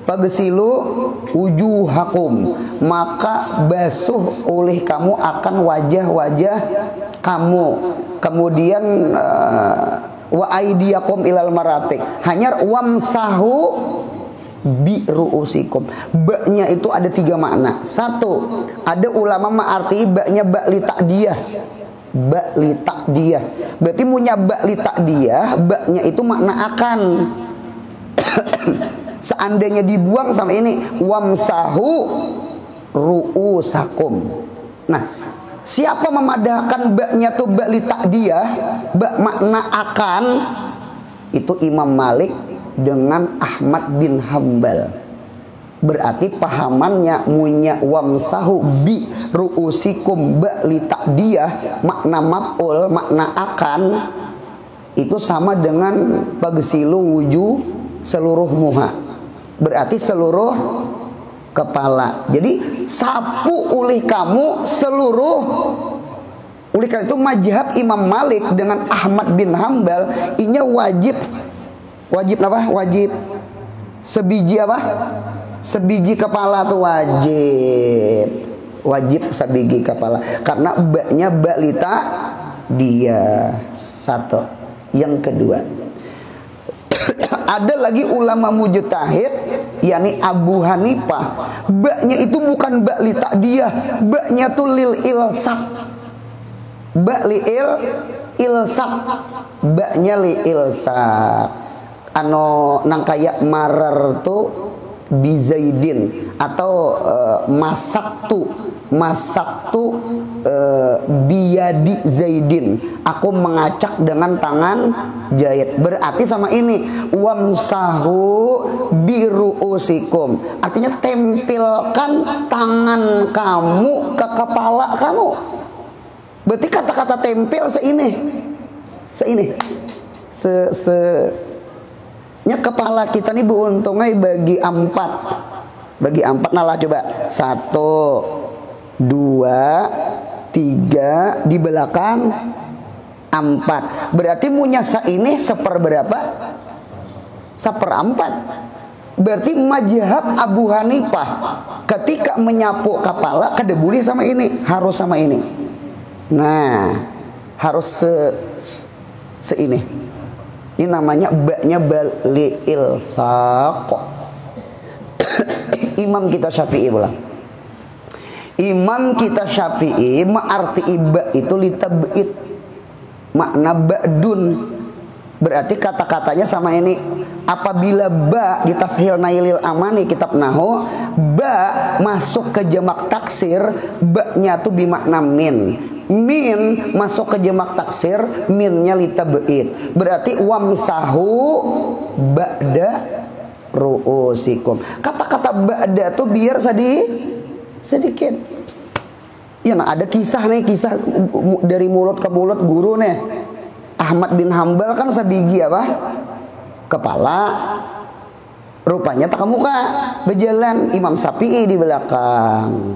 pagesilu wujuhakum, maka basuh oleh kamu akan wajah-wajah kamu. Kemudian wa aidiyakum ilal marafiq, hanya wamsahu bi ru'usikum. Ba-nya itu ada 3 makna. 1, ada ulama mengarti ba-nya ba li ta'diyah. Ba li ta'diyah. Berarti punya ba li ta'diyah, ba-nya itu makna akan. Seandainya dibuang sama ini wamsahu ru'usakum. Nah, siapa memadahkan ba-nya tuh ba li ta'diyah, ba makna akan, itu Imam Malik dengan Ahmad bin Hambal. Berarti pahamannya munya wamsahu bi ru'usikum ba li ta'diyah, makna maf'ul, makna akan, itu sama dengan pagesilu wujuh seluruh muha. Berarti seluruh kepala. Jadi sapu oleh kamu seluruh. Oleh karena itu mazhab Imam Malik dengan Ahmad bin Hambal inya wajib apa? Wajib sebiji apa? Sebiji kepala tuh wajib sebiji kepala karena ba-nya ba lita dia. 1. Yang kedua, ada lagi ulama mujtahid yakni Abu Hanifah, ba-nya itu bukan ba lita dia, ba-nya tuh lil ilsak. Ba li ilsak, ba-nya li ilsak. ano nang kayak marar tu bizaidin atau masak tu biyadi zaidin, aku mengacak dengan tangan Zaid. Berarti sama ini wamsahu biruusikum, artinya tempelkan tangan kamu ke kepala kamu. Berarti kata-kata tempel seini nya kepala kita nih beruntungnya bagi empat. Nah lah coba 1, 2, 3 di belakang 4. Berarti munyasa ini seperberapa? 1/4. Berarti mazhab Abu Hanifah ketika menyapu kepala kada boleh sama ini, harus sama ini. Nah, harus ini. Ini namanya baknya bali ilsaq. Imam kita Syafi'i pula. Imam kita Syafi'i arti iba itu litabid, makna ba'dun. Berarti kata-katanya sama ini. Apabila ba di tashil nailil amani kitab nahu, ba masuk ke jamak taksir, ba-nya tuh bimakna min. Min masuk ke jamak taksir, minnya litabid. Berarti wamsahu ba'da ru'usikum. Kata-kata ba'da tuh biar sedikit. Ya, nah ada kisah dari mulut ke mulut guru nih. Ahmad bin Hambal kan sebiji apa? Kepala. Rupanya tak ke muka, berjalan Imam Syafi'i di belakang.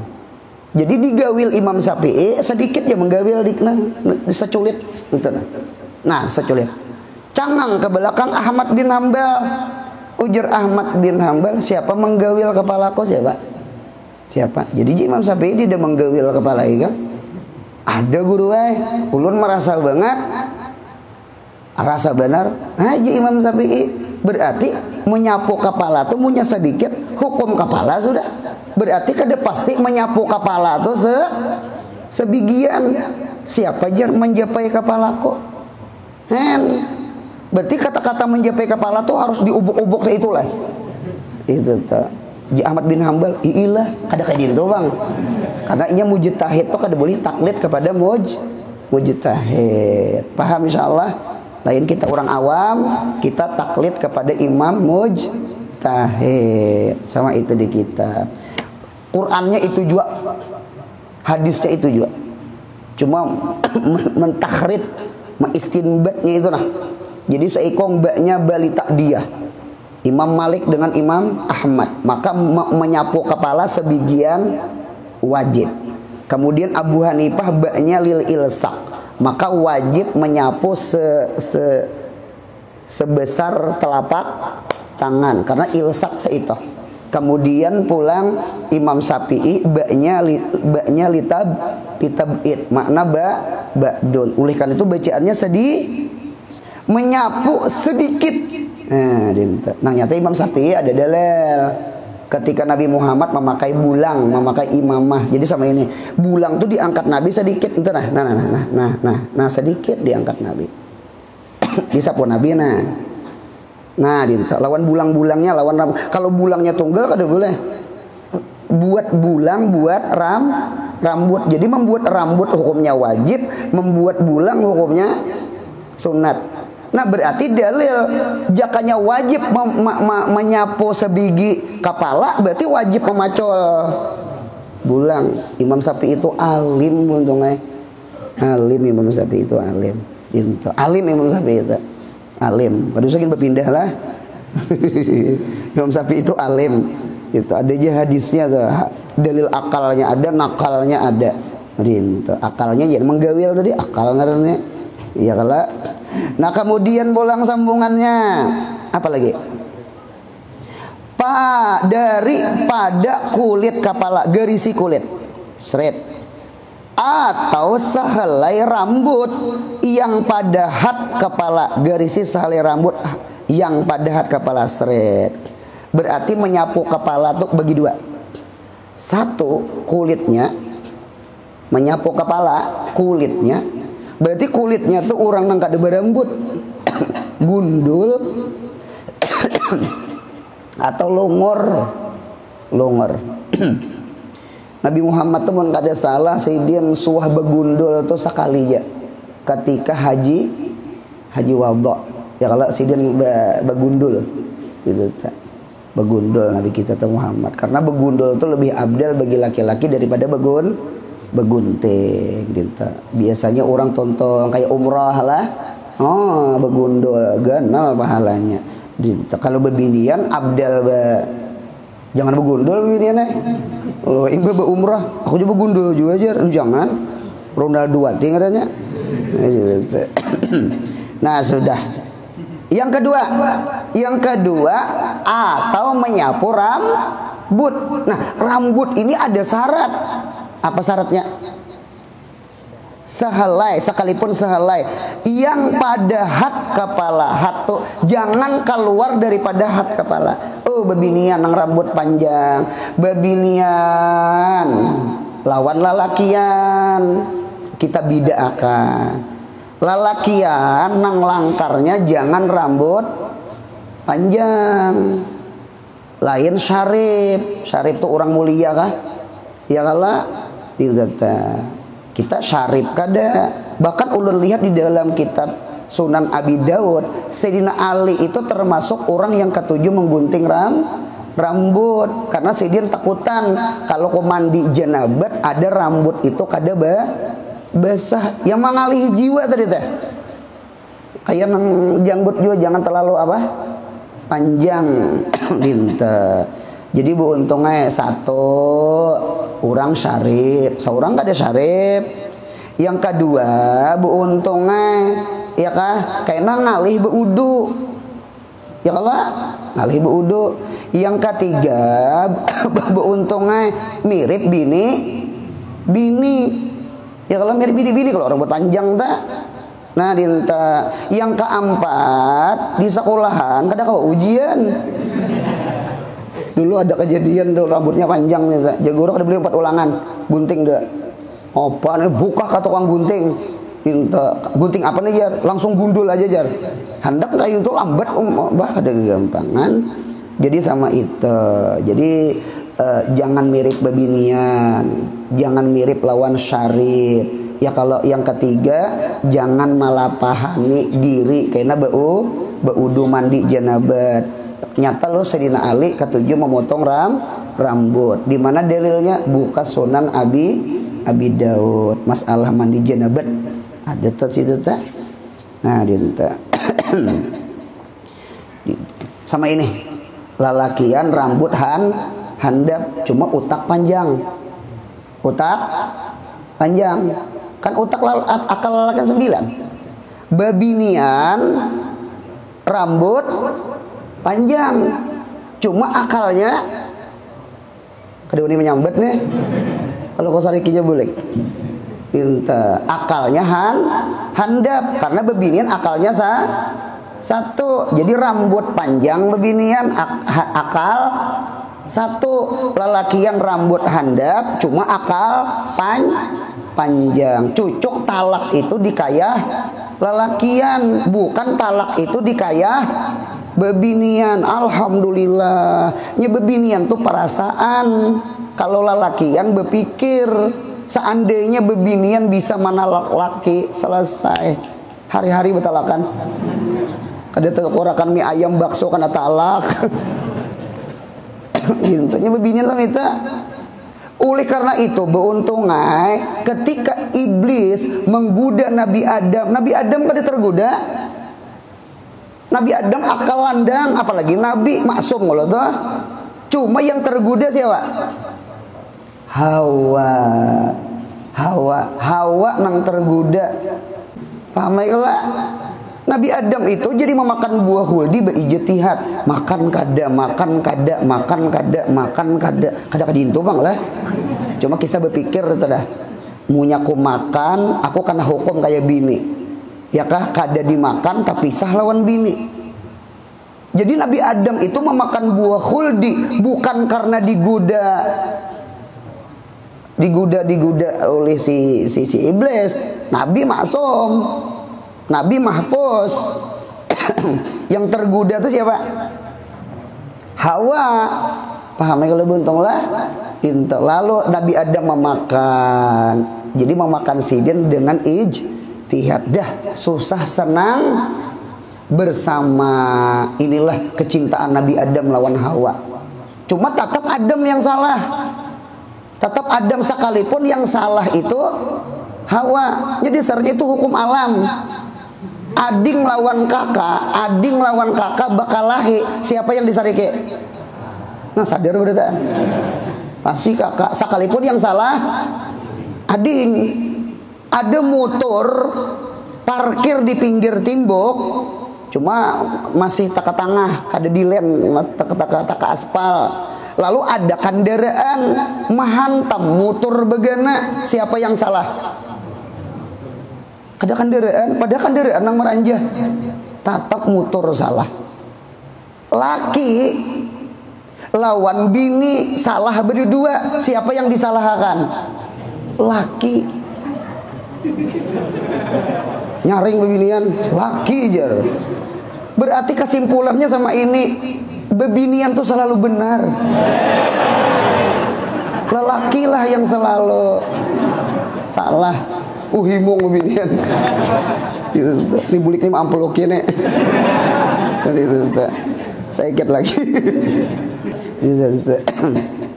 Jadi digawil Imam Syafi'i sedikit ya menggawil seculit gitu. Nah, seculit. Cangang ke belakang Ahmad bin Hambal. Ujar Ahmad bin Hambal, siapa menggawil kepalaku siapa? Siapa? Jadi Imam Syafi'i dia menggawil kepala kan? Ada guru ulun merasa banget. Rasa benar. Haji Imam Syafi'i berarti menyapu kepala tuh punya sedikit, hukum kepala sudah. Berarti kada pasti menyapu kepala tuh sebigian. Siapa jar menjapai kepalaku? Berarti kata-kata menjapai kepala tuh harus diubuk-ubuk seitulah. Itu tuh. Ji Ahmad bin Hambal, iilah kada kayak gitu bang. Karena inya mujtahid tuh kada boleh taklid kepada mujtahid. Paham insyaallah? Lain kita orang awam, kita taklid kepada imam mujtahid. Sama itu di kitab. Qur'annya itu juga, hadisnya itu juga. Cuma mentahrid, mengistinbatnya itu nah. Jadi seikong baknya bali takdiyah. Imam Malik dengan Imam Ahmad, maka menyapu kepala sebagian wajib. Kemudian Abu Hanifah baknya lil ilsaq, maka wajib menyapu sebesar telapak tangan karena ilsaq seito. Kemudian pulang Imam Syafi'i baknya litabid, makna ba'dun. Oleh karena itu bacaannya menyapu sedikit. Nah, nyata Imam Syafi'i ada dalil ketika Nabi Muhammad memakai bulang, memakai imamah. Jadi sama ini, bulang tuh diangkat Nabi sedikit itu nah sedikit diangkat Nabi. Disapu Nabi nah dinta lawan bulang-bulangnya lawan kalau bulangnya tunggal kada boleh. Buat bulang buat rambut. Jadi membuat rambut hukumnya wajib, membuat bulang hukumnya sunat. Nah berarti dalil jakanya wajib menyapu sebiji kepala, berarti wajib memacol bulang. Imam Syafi'i itu alim untungnya. Alim Imam Syafi'i itu alim. Alim Imam Syafi'i itu alim. Baru saja berpindah lah. Imam Syafi'i itu alim. Itu ada aja hadisnya tuh. Dalil akalnya ada, nakalnya ada. Akalnya jadi menggawil tadi akal ngarannya. Iya kalau. Nah kemudian bolang sambungannya apa lagi? Daripada kulit kepala, gerisi kulit, seret, atau sehelai rambut yang pada hat kepala, gerisi sehelai rambut yang pada hat kepala, seret. Berarti menyapu kepala tuh bagi dua. Satu, kulitnya, menyapu kepala, kulitnya. Berarti kulitnya tuh orang yang kada berambut, gundul, atau lungur. Nabi Muhammad tuh mun kada salah sidin suah begundul tuh sekali ya ketika haji wada. Ya kalau sidin begundul gitu begundul Nabi kita tuh Muhammad, karena begundul tuh lebih abdal bagi laki-laki daripada begunting gitu. Biasanya orang tonton kayak umrah lah, oh begundul ganal pahalanya gitu. Kalau bebinian abdal jangan begundul bebinian kalau imba umrah aku juga begundul juga aja, jangan Ronaldo ting katanya. Nah sudah. Yang kedua atau menyapu rambut. Nah rambut ini ada syarat. Apa syaratnya? Sekalipun sehelai yang pada hat kepala, hat tuh jangan keluar daripada hat kepala. Oh bebinian nang rambut panjang, bebinian lawan lalakian kita bidaakan. Lalakian nang langkarnya jangan rambut panjang. Lain syarif tuh orang mulia kah? Ya kala kita syarif kada. Bahkan ulun lihat di dalam kitab Sunan Abi Daud, Sayyidina Ali itu termasuk orang yang ketujuh menggunting rambut karena Sayyidin takutan kalau mandi janabat ada rambut itu kada basah yang mengalihi jiwa tadi teh. Kayak nang janggut juga jangan terlalu panjang dinta. Jadi untungnya satu orang syarif, seorang kada syarif. Yang kedua untungnya ya kah kayak ngalih beudu. Ya kalah ngalih beudu. Yang ketiga untungnya mirip bini. Ya kalau mirip bini kalau rambut panjang tak. Nah dinta. Yang keempat di sekolahan kada kau ujian. Dulu ada kejadian tuh rambutnya panjang nih, jago ada beli 4 ulangan, gunting deh. Apa nih buka ke tukang gunting, minta gunting apa nih jar, langsung gundul aja jar. Hendak kayu itu lambat bah ada kegampangan. Jadi sama itu, jadi jangan mirip bebinian, jangan mirip lawan syarif. Ya kalau yang ketiga jangan malapahani diri karena beudu mandi janabat. Nyata lo Sayyidina Ali ketujuh memotong rambut. Di mana dalilnya? Buka Sunan Abi Daud. Masalah mandi janabat ada tuh situ tak. Nah dinta. Sama ini lalakian rambut handap cuma utak panjang. Kan utak akal lalakian 9. Babinian rambut panjang cuma akalnya kedua ini menyambat nih kalau kau sarikinya boleh akalnya handap karena bebinian akalnya satu. Jadi rambut panjang bebinian akal satu. Lalakian rambut handap cuma akal panjang. Cucuk talak itu dikayah lalakian, bukan talak itu dikayah bebinian. Alhamdulillah nya bebinian tuh perasaan. Kalau lalakian berpikir. Seandainya bebinian bisa mana laki selesai hari-hari betalakan. Kada tekorakan mie ayam bakso kana talak. Intinya bebinian sama itu. Oleh karena itu beuntungai ketika iblis menggoda Nabi Adam kada tergoda. Nabi Adam akal landang, apalagi Nabi maksum kalau tuh. Cuma yang tergoda siapa? Hawa nang tergoda. Paham lah? Nabi Adam itu jadi memakan buah huldi beijtihad, makan kada kadintu bang lah. Cuma kisah berpikir dah. Munyaku makan, aku kena hukum kayak bini. Ya kah kada dimakan tapi sah lawan bini. Jadi Nabi Adam itu memakan buah khuldi bukan karena digoda oleh si iblis. Nabi maksum, Nabi mahfuz. Yang tergoda itu siapa? Hawa, paham ya kalau buntung lah? Lalu Nabi Adam memakan. Jadi memakan sidin dengan ijtihad. Dah susah senang bersama. Inilah kecintaan Nabi Adam lawan Hawa. Cuma tetap Adam yang salah. Tetap Adam sekalipun yang salah itu Hawa. Jadi dasarnya itu hukum alam. Ading lawan kakak bakal lahi. Siapa yang disarike? Nah sadar berarti. Pasti kakak. Sekalipun yang salah ading. Ada motor parkir di pinggir timbok, cuma masih taka tengah, kada di lem, taka aspal. Lalu ada kendaraan menghantam motor begana, siapa yang salah? Ada kendaraan, pada kendaraan yang meranjah, tatap motor salah. Laki lawan bini salah berdua, siapa yang disalahkan? Laki. Nyaring bebinian laki aja. Berarti kesimpulannya sama ini, bebinian tuh selalu benar. Lelaki lah yang selalu salah. Himung bebinian. Ini bulik ini ampelok ini. Saya ikat lagi.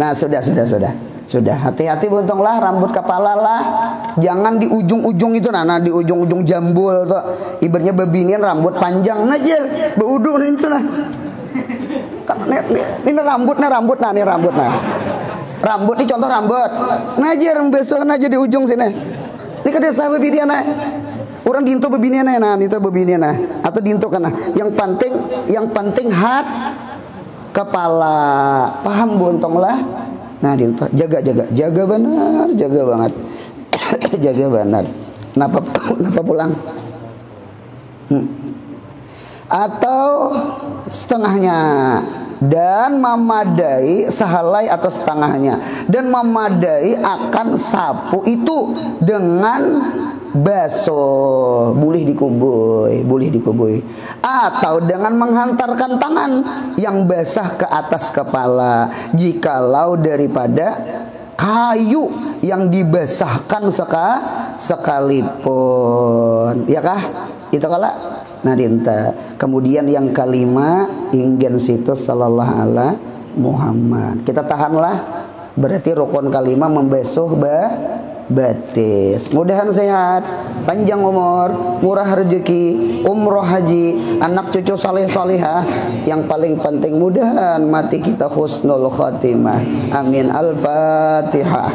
Nah sudah, hati-hati buntunglah rambut kepala lah. Jangan di ujung-ujung itu nah di ujung-ujung jambul tuh. Ibaratnya bebinian rambut panjang ngajar, beudun itu nah. Ini rambut nah. Rambut ini contoh rambut. Ngajar besok aja di ujung sini. Ini kada sah bebinian nah. Orang diintu bebinian nah, itu bebinian nah. Atau diintu kana. Yang penting hat kepala. Paham buntong lah. Nah, jaga benar, jaga banget. Jaga benar. Kenapa pulang? Atau setengahnya dan memadai sehelai atau setengahnya dan memadai akan sapu itu dengan basuh, boleh dikubui atau dengan menghantarkan tangan yang basah ke atas kepala jikalau daripada kayu yang dibasahkan sekalipun, ya kah? Itu kala nadinta. Kemudian yang kelima ingen situ sallallahu alaihi Muhammad. Kita tahanlah. Berarti rukun kelima membasuh batis. Mudahan sehat, panjang umur, murah rezeki, umroh haji, anak cucu saleh salihah. Yang paling penting mudahan mati kita husnul khotimah. Amin. Al-Fatihah.